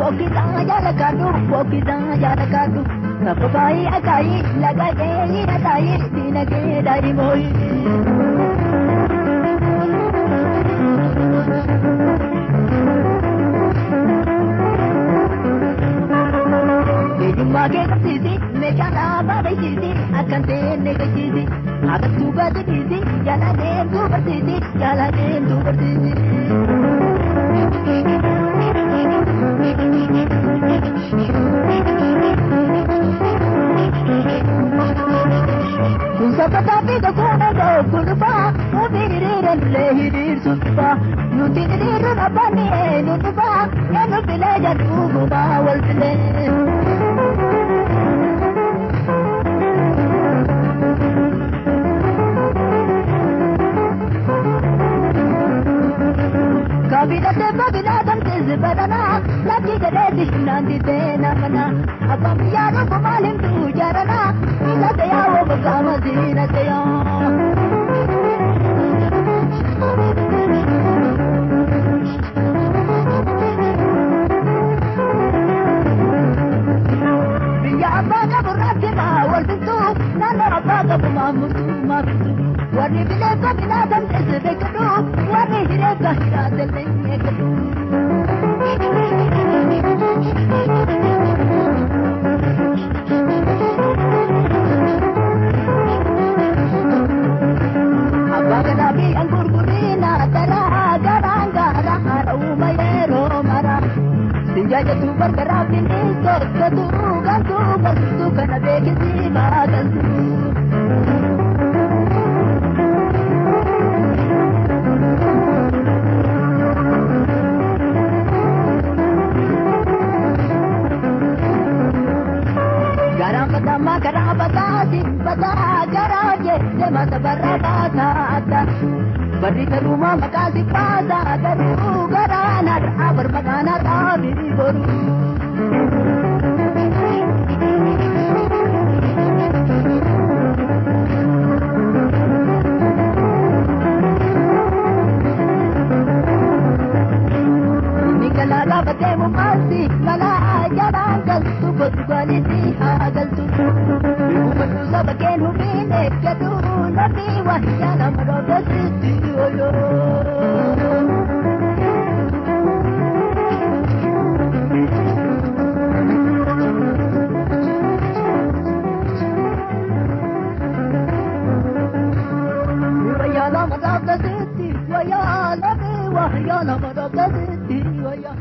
Bokita jalakadu, bokita jalakadu. Napakai akai, lagay akai, dinagay dari moy. Mage sisi, me jana bade sisi, akan tene ke sisi, akan tu bade sisi, jana tu bersisi, jana tu bersisi. Tapi dakuna go kurba, mubiriran lehirir sutba, nutiriran abani nutba, enu bilaja tuba waltile. Kabila dan tezbadana, lagi gede nanti tena mana, abang yaro pemalim tu jarana, ila tayawo bagama zina tayo. Biya abaga burati ma wal bintu, nana abaga bumamutu ma bintu. Warni bila dan tezbekadu, warni hireka hiradele ekadu. Nabi anggur gurina tara garang umayero mara sinjaja tu bergerak ini gantu bersu kana begi si bagantu garang pertama garang batasi garaje mata barabata beri ke rumah makasih pada garu garana abar magana tabi boru ini kala batemu masih kala jarang tu berkualiti agal tu betul sabaken hubine kadu nabi wahyana marodasi yo ya la marodasi yo ya nabi wahyana marodasi yo